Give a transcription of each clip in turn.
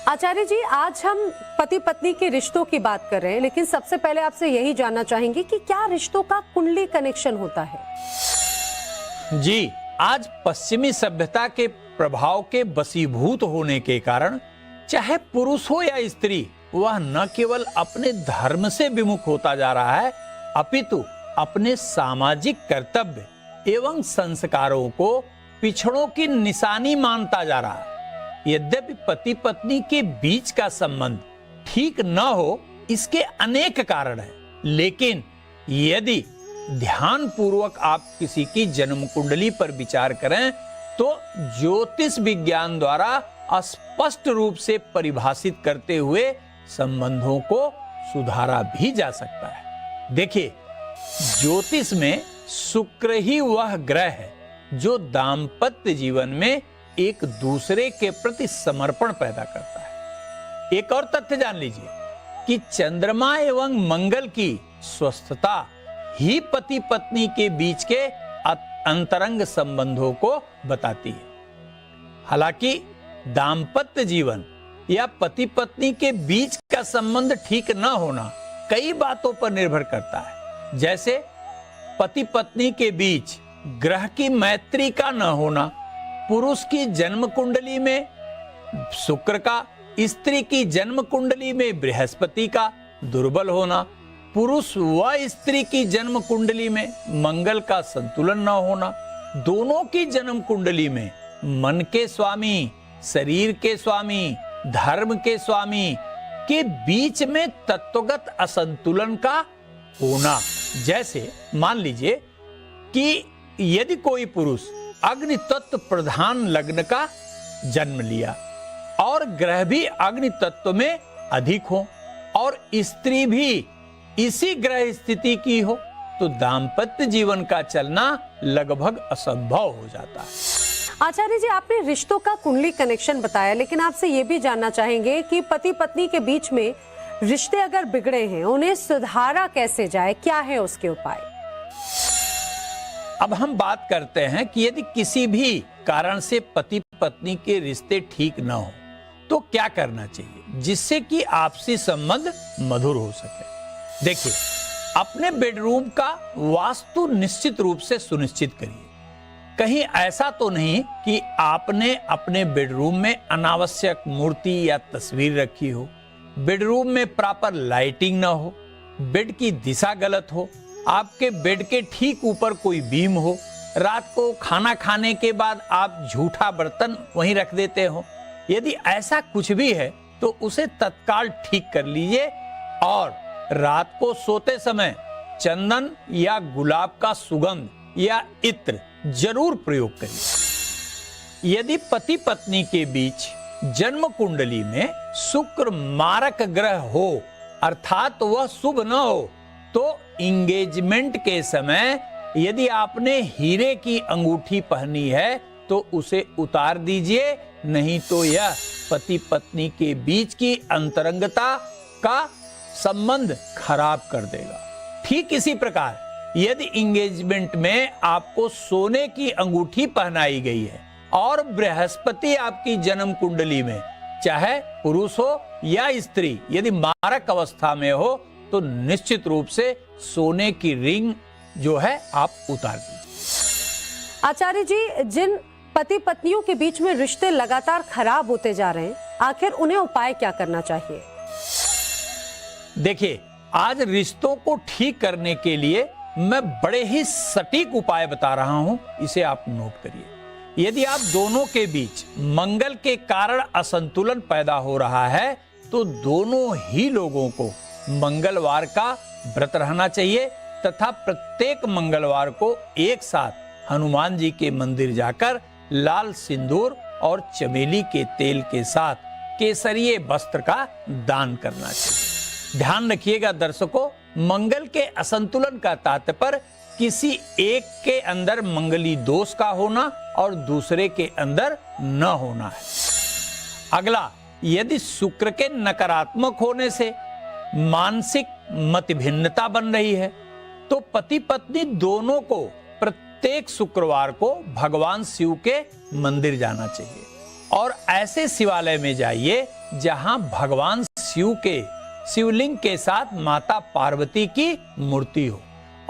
आचार्य जी, आज हम पति पत्नी के रिश्तों की बात कर रहे हैं, लेकिन सबसे पहले आपसे यही जानना चाहेंगे कि क्या रिश्तों का कुंडली कनेक्शन होता है? जी, आज पश्चिमी सभ्यता के प्रभाव के वशीभूत होने के कारण चाहे पुरुष हो या स्त्री, वह न केवल अपने धर्म से विमुख होता जा रहा है, अपितु अपने सामाजिक कर्तव्य एवं संस्कारों को पिछड़ों की निशानी मानता जा रहा है। यद्यपि पति पत्नी के बीच का संबंध ठीक न हो, इसके अनेक कारण हैं, लेकिन यदि ध्यान पूर्वक आप किसी की जन्म कुंडली पर विचार करें तो ज्योतिष विज्ञान द्वारा स्पष्ट रूप से परिभाषित करते हुए संबंधों को सुधारा भी जा सकता है। देखिए, ज्योतिष में शुक्र ही वह ग्रह है जो दाम्पत्य जीवन में एक दूसरे के प्रति समर्पण पैदा करता है। एक और तथ्य जान लीजिए कि चंद्रमा एवं मंगल की स्वस्थता ही पति पत्नी के बीच के अंतरंग संबंधों को बताती है। हालांकि दाम्पत्य जीवन या पति पत्नी के बीच का संबंध ठीक न होना कई बातों पर निर्भर करता है, जैसे पति पत्नी के बीच ग्रह की मैत्री का न होना, पुरुष की जन्म कुंडली में शुक्र का, स्त्री की जन्म कुंडली में बृहस्पति का दुर्बल होना, पुरुष व स्त्री की जन्म कुंडली में मंगल का संतुलन न होना, दोनों की जन्म कुंडली में मन के स्वामी, शरीर के स्वामी, धर्म के स्वामी के बीच में तत्वगत असंतुलन का होना। जैसे मान लीजिए कि यदि कोई पुरुष अग्नि तत्व प्रधान लग्न का जन्म लिया और ग्रह भी अग्नि तत्व में अधिक हो और स्त्री भी इसी ग्रह स्थिति की हो, तो दाम्पत्य जीवन का चलना लगभग असंभव हो जाता है। आचार्य जी, आपने रिश्तों का कुंडली कनेक्शन बताया, लेकिन आपसे ये भी जानना चाहेंगे कि पति पत्नी के बीच में रिश्ते अगर बिगड़े हैं, उन्हें सुधारा कैसे जाए, क्या है उसके उपाय? अब हम बात करते हैं कि यदि किसी भी कारण से पति पत्नी के रिश्ते ठीक न हो तो क्या करना चाहिए जिससे कि आपसी संबंध मधुर हो सके। देखिए, अपने बेडरूम का वास्तु निश्चित रूप से सुनिश्चित करिए। कहीं ऐसा तो नहीं कि आपने अपने बेडरूम में अनावश्यक मूर्ति या तस्वीर रखी हो, बेडरूम में प्रॉपर लाइटिंग ना हो, बेड की दिशा गलत हो, आपके बेड के ठीक ऊपर कोई बीम हो, रात को खाना खाने के बाद आप झूठा बर्तन वहीं रख देते हो। यदि ऐसा कुछ भी है तो उसे तत्काल ठीक कर लीजिए और रात को सोते समय चंदन या गुलाब का सुगंध या इत्र जरूर प्रयोग करिए। यदि पति पत्नी के बीच जन्म कुंडली में शुक्र मारक ग्रह हो, अर्थात वह शुभ न हो, तो इंगेजमेंट के समय यदि आपने हीरे की अंगूठी पहनी है तो उसे उतार दीजिए, नहीं तो यह पति पत्नी के बीच की अंतरंगता का संबंध खराब कर देगा। ठीक इसी प्रकार यदि इंगेजमेंट में आपको सोने की अंगूठी पहनाई गई है और बृहस्पति आपकी जन्म कुंडली में, चाहे पुरुष हो या स्त्री, यदि मारक अवस्था में हो तो निश्चित रूप से सोने की रिंग जो है आप उतार दीजिए। आचार्य जी, जिन पति पत्नियों के बीच में रिश्ते लगातार खराब होते जा रहे हैं, आखिर उन्हें उपाय क्या करना चाहिए? देखिए, आज रिश्तों को ठीक करने के लिए मैं बड़े ही सटीक उपाय बता रहा हूं, इसे आप नोट करिए। यदि आप दोनों के बीच मंगल के कारण असंतुलन पैदा हो रहा है तो दोनों ही लोगों को मंगलवार का व्रत रहना चाहिए तथा प्रत्येक मंगलवार को एक साथ हनुमान जी के मंदिर जाकर लाल सिंदूर और चमेली के तेल के साथ केसरिये वस्त्र का दान करना चाहिए। ध्यान रखिएगा दर्शकों, मंगल के असंतुलन का तात्पर्य किसी एक के अंदर मंगली दोष का होना और दूसरे के अंदर न होना है। अगला, यदि शुक्र के नकारात्मक होने से मानसिक मतभिन्नता बन रही है तो पति पत्नी दोनों को प्रत्येक शुक्रवार को भगवान शिव के मंदिर जाना चाहिए। और ऐसे शिवालय में जाइए जहां भगवान शिव के शिवलिंग के साथ माता पार्वती की मूर्ति हो,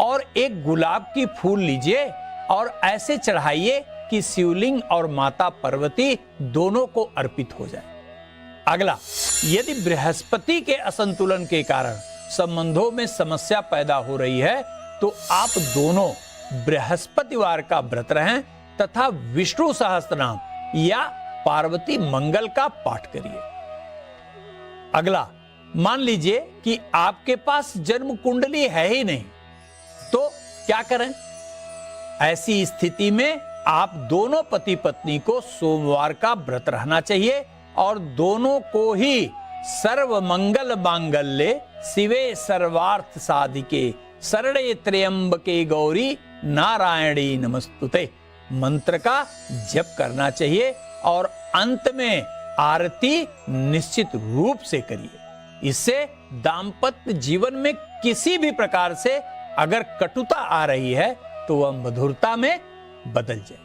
और एक गुलाब की फूल लीजिए और ऐसे चढ़ाइए कि शिवलिंग और माता पार्वती दोनों को अर्पित हो जाए। अगला, यदि बृहस्पति के असंतुलन के कारण संबंधों में समस्या पैदा हो रही है तो आप दोनों बृहस्पतिवार का व्रत रहें तथा विष्णु सहस्त्रनाम या पार्वती मंगल का पाठ करिए। अगला, मान लीजिए कि आपके पास जन्म कुंडली है ही नहीं, तो क्या करें? ऐसी स्थिति में आप दोनों पति पत्नी को सोमवार का व्रत रहना चाहिए और दोनों को ही सर्व मंगल मांगल्ये शिवे सर्वार्थ साधिके शरणे त्र्यंबके गौरी नारायणी नमस्तुते मंत्र का जप करना चाहिए और अंत में आरती निश्चित रूप से करिए। इससे दाम्पत्य जीवन में किसी भी प्रकार से अगर कटुता आ रही है तो वह मधुरता में बदल जाए।